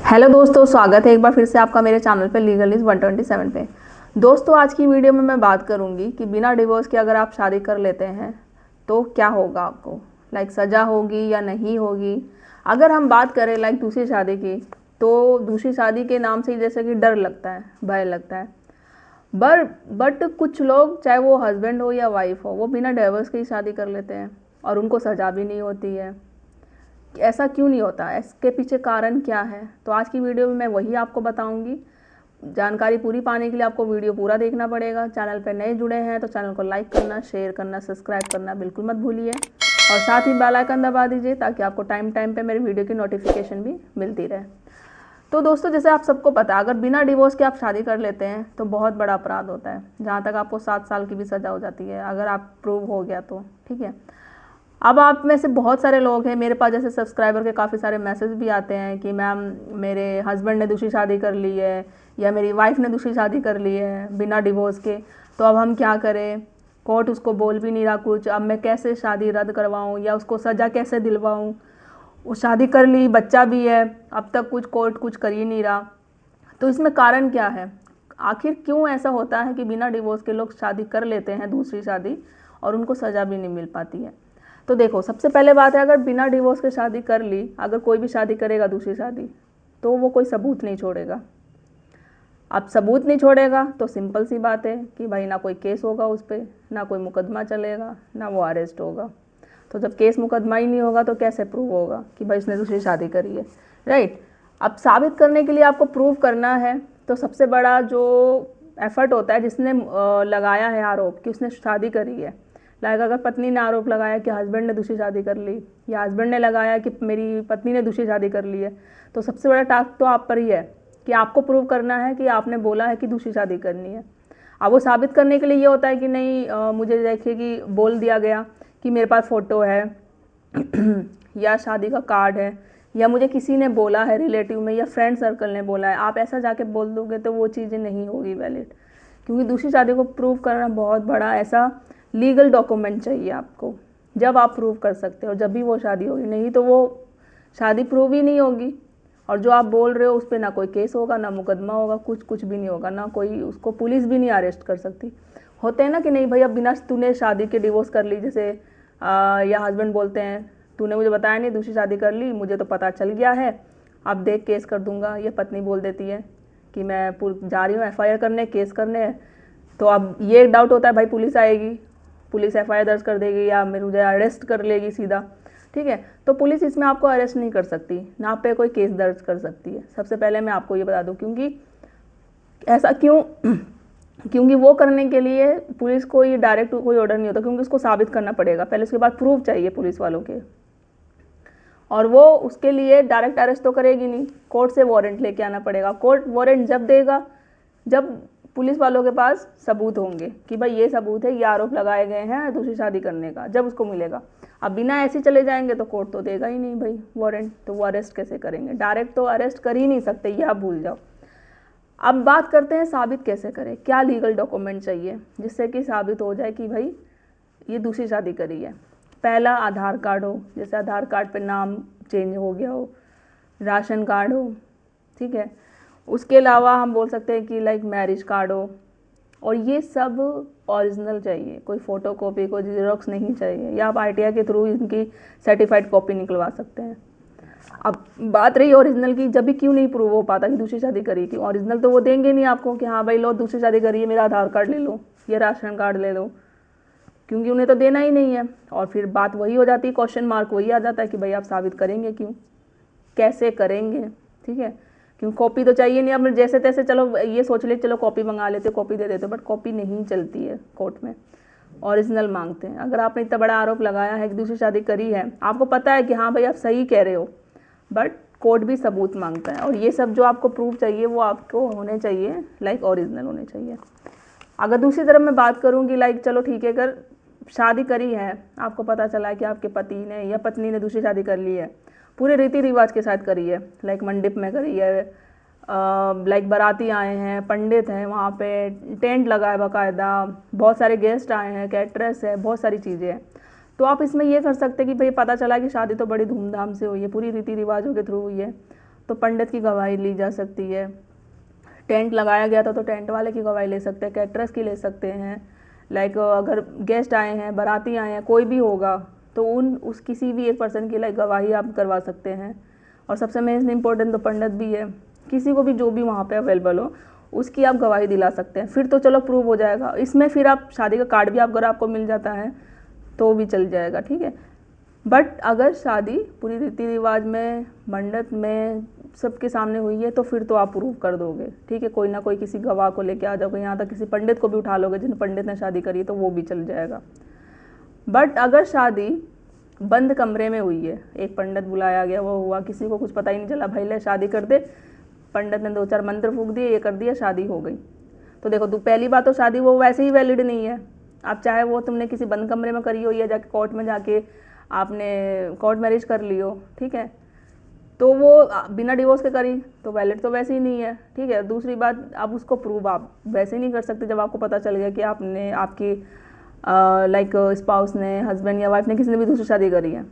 Hello दोस्तों, स्वागत है एक बार फिर से आपका मेरे चैनल पे लीगल इज 127 पे। दोस्तों, आज की वीडियो में मैं बात करूंगी कि बिना डिवोर्स के अगर आप शादी कर लेते हैं तो क्या होगा आपको, सज़ा होगी या नहीं होगी। अगर हम बात करें दूसरी शादी की, तो दूसरी शादी के नाम से ही जैसे कि डर लगता है, भय लगता है। बट कुछ लोग, चाहे वो हस्बैंड हो या वाइफ हो, वो बिना डिवोर्स के ही शादी कर लेते हैं और उनको सज़ा भी नहीं होती है। ऐसा क्यों नहीं होता, इसके पीछे कारण क्या है, तो आज की वीडियो में मैं वही आपको बताऊंगी। जानकारी पूरी पाने के लिए आपको वीडियो पूरा देखना पड़ेगा। चैनल पर नए जुड़े हैं तो चैनल को लाइक करना, शेयर करना, सब्सक्राइब करना बिल्कुल मत भूलिए और साथ ही बेल आइकन दबा दीजिए ताकि आपको टाइम टाइम पे मेरी वीडियो की नोटिफिकेशन भी मिलती रहे। तो दोस्तों, जैसे आप सबको पता है, अगर बिना डिवोर्स के आप शादी कर लेते हैं तो बहुत बड़ा अपराध होता है, जहाँ तक आपको 7 साल की भी सज़ा हो जाती है अगर आप प्रूव हो गया तो। ठीक है, अब आप में से बहुत सारे लोग हैं, मेरे पास जैसे सब्सक्राइबर के काफ़ी सारे मैसेज भी आते हैं कि मैम मेरे हस्बैंड ने दूसरी शादी कर ली है या मेरी वाइफ ने दूसरी शादी कर ली है बिना डिवोर्स के, तो अब हम क्या करें। कोर्ट उसको बोल भी नहीं रहा कुछ, अब मैं कैसे शादी रद्द करवाऊँ या उसको सज़ा कैसे दिलवाऊँ। वो शादी कर ली, बच्चा भी है, अब तक कोर्ट कुछ कर ही नहीं रहा। तो इसमें कारण क्या है, आखिर क्यों ऐसा होता है कि बिना डिवोर्स के लोग शादी कर लेते हैं दूसरी शादी और उनको सज़ा भी नहीं मिल पाती है। तो देखो, सबसे पहले बात है, अगर बिना डिवोर्स के शादी कर ली, अगर कोई भी शादी करेगा दूसरी शादी, तो वो कोई सबूत नहीं छोड़ेगा। अब सबूत नहीं छोड़ेगा तो सिंपल सी बात है कि भाई ना कोई केस होगा उस पर, ना कोई मुकदमा चलेगा, ना वो अरेस्ट होगा। तो जब केस मुकदमा ही नहीं होगा तो कैसे प्रूव होगा कि भाई उसने दूसरी शादी करी है, राइट। अब साबित करने के लिए आपको प्रूव करना है, तो सबसे बड़ा जो एफर्ट होता है, जिसने लगाया है आरोप कि उसने शादी करी है, अगर पत्नी ने आरोप लगाया कि हस्बैंड ने दूसरी शादी कर ली या हस्बैंड ने लगाया कि मेरी पत्नी ने दूसरी शादी कर ली है, तो सबसे बड़ा टास्क तो आप पर ही है कि आपको प्रूव करना है कि आपने बोला है कि दूसरी शादी करनी है। अब वो साबित करने के लिए ये होता है कि नहीं, मुझे देखिए कि बोल दिया गया कि मेरे पास फ़ोटो है या शादी का कार्ड है या मुझे किसी ने बोला है, रिलेटिव में या फ्रेंड सर्कल ने बोला है। आप ऐसा जाके बोल दोगे तो वो चीज़ें नहीं होगी वैलिड, क्योंकि दूसरी शादी को प्रूव करना बहुत बड़ा ऐसा लीगल डॉक्यूमेंट चाहिए आपको, जब आप प्रूव कर सकते हो जब भी वो शादी होगी, नहीं तो वो शादी प्रूव ही नहीं होगी। और जो आप बोल रहे हो उस पर ना कोई केस होगा, ना मुकदमा होगा, कुछ भी नहीं होगा, ना कोई उसको पुलिस भी नहीं अरेस्ट कर सकती। होते हैं ना कि नहीं भाई, अब बिना तूने शादी के डिवोर्स कर ली, जैसे या हस्बैंड बोलते हैं तूने मुझे बताया नहीं, दूसरी शादी कर ली, मुझे तो पता चल गया है, अब देख केस कर दूंगा। ये पत्नी बोल देती है कि मैं जा रही हूँ FIR करने, केस करने। तो अब ये डाउट होता है भाई पुलिस आएगी, पुलिस FIR दर्ज कर देगी या मुझे अरेस्ट कर लेगी सीधा। ठीक है, तो पुलिस इसमें आपको अरेस्ट नहीं कर सकती, ना पे कोई केस दर्ज कर सकती है। सबसे पहले मैं आपको ये बता दूं, क्योंकि ऐसा क्यों क्योंकि वो करने के लिए पुलिस को ये डायरेक्ट कोई ऑर्डर नहीं होता, क्योंकि उसको साबित करना पड़ेगा पहले, उसके बाद प्रूफ चाहिए पुलिस वालों के, और वो उसके लिए डायरेक्ट अरेस्ट तो करेगी नहीं, कोर्ट से वारंट लेके आना पड़ेगा। कोर्ट वारंट जब देगा जब पुलिस वालों के पास सबूत होंगे कि भाई ये सबूत है, ये आरोप लगाए गए हैं दूसरी शादी करने का, जब उसको मिलेगा। अब बिना ऐसे चले जाएंगे तो कोर्ट तो देगा ही नहीं भाई वारंट, तो वो अरेस्ट कैसे करेंगे, डायरेक्ट तो अरेस्ट कर ही नहीं सकते, ये आप भूल जाओ। अब बात करते हैं साबित कैसे करें, क्या लीगल डॉक्यूमेंट चाहिए जिससे कि साबित हो जाए कि भाई ये दूसरी शादी करी है। पहला, आधार कार्ड हो, जैसे आधार कार्ड पे नाम चेंज हो गया हो, राशन कार्ड हो, ठीक है। उसके अलावा हम बोल सकते हैं कि मैरिज कार्ड हो, और ये सब ओरिजिनल चाहिए, कोई फ़ोटो कॉपी, कोई जेरोक्स नहीं चाहिए, या आप RTI के थ्रू इनकी सर्टिफाइड कॉपी निकलवा सकते हैं। अब बात रही ओरिजिनल की, जब भी क्यों नहीं प्रूव हो पाता कि दूसरी शादी करी थी, ओरिजिनल तो वो देंगे नहीं आपको कि हाँ भाई लो दूसरी शादी करी है, मेरा आधार कार्ड ले लो, ये राशन कार्ड ले लो, क्योंकि उन्हें तो देना ही नहीं है। और फिर बात वही हो जाती है, क्वेश्चन मार्क वही आ जाता है कि भाई आप साबित करेंगे क्यों, कैसे करेंगे, ठीक है। क्यों, कॉपी तो चाहिए नहीं। अब जैसे तैसे चलो ये सोच ले, चलो कॉपी मंगा लेते, कॉपी दे देते, बट कॉपी नहीं चलती है कोर्ट में, ओरिजिनल मांगते हैं। अगर आपने इतना बड़ा आरोप लगाया है कि दूसरी शादी करी है, आपको पता है कि हाँ भाई आप सही कह रहे हो, बट कोर्ट भी सबूत मांगता है, और ये सब जो आपको प्रूफ चाहिए वो आपको होने चाहिए ओरिजिनल होने चाहिए। अगर दूसरी तरफ मैं बात करूँगी, चलो ठीक है, अगर शादी करी है, आपको पता चला है कि आपके पति ने या पत्नी ने दूसरी शादी कर ली है, पूरे रीति रिवाज के साथ करी है, मंडप में करी है, बाराती आए हैं, पंडित हैं, वहाँ पे टेंट लगा है बाकायदा, बहुत सारे गेस्ट आए हैं, कैटरस है, बहुत सारी चीज़ें हैं, तो आप इसमें ये कर सकते हैं कि भाई पता चला कि शादी तो बड़ी धूमधाम से हुई है, पूरी रीति रिवाजों के थ्रू हुई है, तो पंडित की गवाही ली जा सकती है। टेंट लगाया गया था तो टेंट वाले की गवाही ले सकते हैं, कैटरर्स की ले सकते हैं। लाइक अगर गेस्ट आए हैं, बाराती आए हैं, कोई भी होगा तो उस किसी भी एक पर्सन की लाइक गवाही आप करवा सकते हैं। और सबसे मेन इम्पोर्टेंट तो पंडित भी है, किसी को भी जो भी वहाँ पे अवेलेबल हो उसकी आप गवाही दिला सकते हैं। फिर तो चलो प्रूव हो जाएगा। इसमें फिर आप शादी का कार्ड भी अगर आपको मिल जाता है तो भी चल जाएगा, ठीक है। बट अगर शादी पूरी रीति रिवाज में, मंडप में, सबके सामने हुई है तो फिर तो आप प्रूव कर दोगे, ठीक है। कोई ना कोई किसी गवाह को लेके आ जाओगे, यहाँ तक किसी पंडित को भी उठा लोगे जिन पंडित ने शादी करी है तो वो भी चल जाएगा। बट अगर शादी बंद कमरे में हुई है, एक पंडित बुलाया गया, वो हुआ, किसी को कुछ पता ही नहीं चला, भाई ले शादी कर दे, पंडित ने 2-4 मंत्र फूंक दिए, ये कर दिया, शादी हो गई। तो देखो पहली बात तो शादी वो वैसे ही वैलिड नहीं है। आप चाहे वो तुमने किसी बंद कमरे में करी हो या जाके कोर्ट में जाके आपने कोर्ट मैरिज कर ली हो, ठीक है, तो वो बिना डिवोर्स के करी तो वैलिड तो वैसे ही नहीं है, ठीक है। दूसरी बात, अब उसको प्रूव आप वैसे ही नहीं कर सकते जब आपको पता चल गया कि आपने, आपकी लाइक स्पाउस ने, हस्बैंड या वाइफ ने, किसी ने भी दूसरी शादी करी है,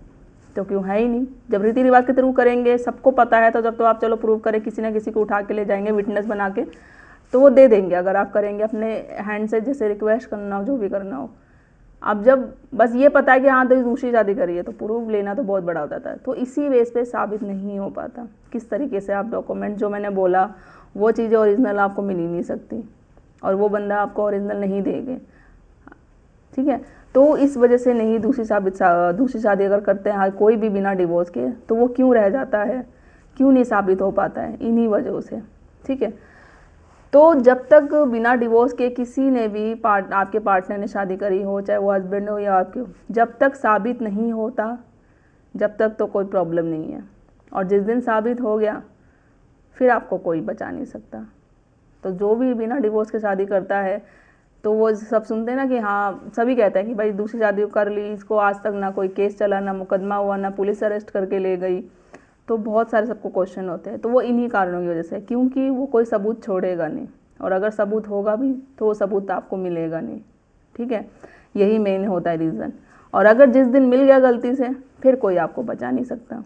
तो क्यों है ही नहीं। जब रीति रिवाज के थ्रू करेंगे, सबको पता है, तो जब तो आप चलो प्रूव करें, किसी ना किसी को उठा के ले जाएंगे विटनेस बना के, तो वो दे देंगे अगर आप करेंगे अपने हैंड से, जैसे रिक्वेस्ट करना हो, जो भी करना हो। अब जब बस ये पता है कि हाँ तो दूसरी शादी करी है, तो प्रूफ लेना तो बहुत बड़ा हो जाता है। तो इसी बेस पे साबित नहीं हो पाता। किस तरीके से आप डॉक्यूमेंट, जो मैंने बोला वो चीज़ें ओरिजिनल आपको मिल ही नहीं सकती और वो बंदा आपको ओरिजिनल नहीं देंगे, ठीक है। तो इस वजह से नहीं दूसरी शादी अगर करते हैं कोई भी बिना डिवोर्स के, तो वो क्यों रह जाता है, क्यों नहीं साबित हो पाता है, इन्हीं वजहों से, ठीक है। तो जब तक बिना डिवोर्स के किसी ने भी आपके पार्टनर ने शादी करी हो, चाहे वो हस्बैंड हो या आपके हो, जब तक साबित नहीं होता, जब तक तो कोई प्रॉब्लम नहीं है। और जिस दिन साबित हो गया फिर आपको कोई बचा नहीं सकता। तो जो भी बिना डिवोर्स के शादी करता है, तो वो सब सुनते हैं ना कि हाँ, सभी कहते हैं कि भाई दूसरी शादी कर ली, इसको आज तक ना कोई केस चला, ना मुकदमा हुआ, ना पुलिस अरेस्ट करके ले गई। तो बहुत सारे सबको क्वेश्चन होते हैं। तो वो इन्हीं कारणों की वजह से, क्योंकि वो कोई सबूत छोड़ेगा नहीं, और अगर सबूत होगा भी तो वो सबूत आपको मिलेगा नहीं, ठीक है। यही मेन होता है रीज़न। और अगर जिस दिन मिल गया गलती से, फिर कोई आपको बचा नहीं सकता।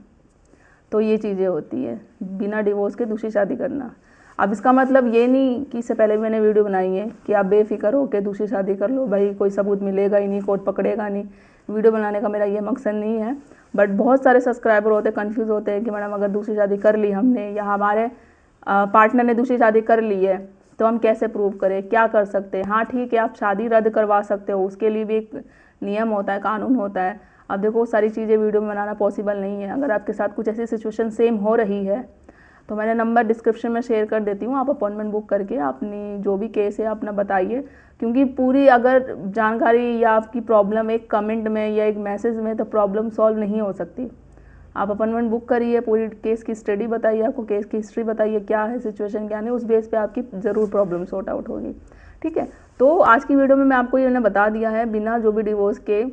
तो ये चीज़ें होती है बिना डिवोर्स के दूसरी शादी करना। अब इसका मतलब ये नहीं कि इससे पहले भी मैंने वीडियो बनाई है कि आप बेफिक्र हो के दूसरी शादी कर लो, भाई कोई सबूत मिलेगा ही नहीं, कोर्ट पकड़ेगा नहीं। वीडियो बनाने का मेरा ये मकसद नहीं है। बट बहुत सारे सब्सक्राइबर होते हैं, कन्फ्यूज़ होते हैं कि मैडम अगर दूसरी शादी कर ली हमने, या हमारे पार्टनर ने दूसरी शादी कर ली है, तो हम कैसे प्रूव करें, क्या कर सकते हैं। हाँ ठीक है, आप शादी रद्द करवा सकते हो, उसके लिए भी एक नियम होता है, कानून होता है। अब देखो सारी चीज़ें वीडियो में बनाना पॉसिबल नहीं है। अगर आपके साथ कुछ ऐसी सिचुएशन सेम हो रही है तो मैंने नंबर डिस्क्रिप्शन में शेयर कर देती हूँ, आप अपॉइंटमेंट बुक करके अपनी जो भी केस है अपना बताइए। क्योंकि पूरी अगर जानकारी या आपकी प्रॉब्लम एक कमेंट में या एक मैसेज में तो प्रॉब्लम सॉल्व नहीं हो सकती। आप अपॉइंटमेंट बुक करिए, पूरी केस की स्टडी बताइए, आपको केस की हिस्ट्री बताइए, क्या है सिचुएशन, क्या नहीं, उस बेस पे आपकी ज़रूर प्रॉब्लम सॉर्ट आउट होगी, ठीक है। तो आज की वीडियो में मैं आपको ये मैंने बता दिया है, बिना जो भी डिवोर्स के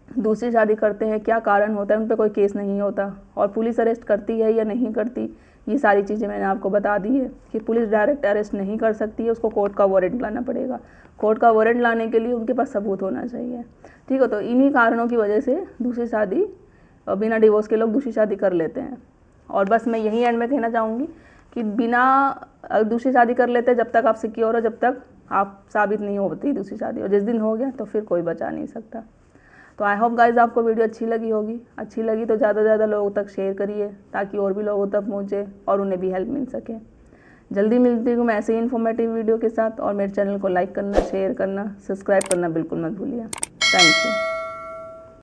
दूसरी शादी करते हैं क्या कारण होता है, उन पर कोई केस नहीं होता, और पुलिस अरेस्ट करती है या नहीं करती, ये सारी चीज़ें मैंने आपको बता दी है कि पुलिस डायरेक्ट अरेस्ट नहीं कर सकती है, उसको कोर्ट का वारंट लाना पड़ेगा। कोर्ट का वारंट लाने के लिए उनके पास सबूत होना चाहिए, ठीक है। तो इन्हीं कारणों की वजह से दूसरी शादी, बिना डिवोर्स के लोग दूसरी शादी कर लेते हैं। और बस मैं यही एंड में कहना चाहूँगी कि बिना दूसरी शादी कर लेते जब तक आप सिक्योर हो, जब तक आप साबित नहीं होती दूसरी शादी, और जिस दिन हो गया तो फिर कोई बचा नहीं सकता। तो आई होप गाइज आपको वीडियो अच्छी लगी होगी। अच्छी लगी तो ज़्यादा से ज़्यादा लोगों तक शेयर करिए ताकि और भी लोगों तक पहुँचे और उन्हें भी हेल्प मिल सके। जल्दी मिलती हूँ मैं ऐसे ही इन्फॉर्मेटिव वीडियो के साथ, और मेरे चैनल को लाइक करना, शेयर करना, सब्सक्राइब करना बिल्कुल मत भूलिए। Thank you.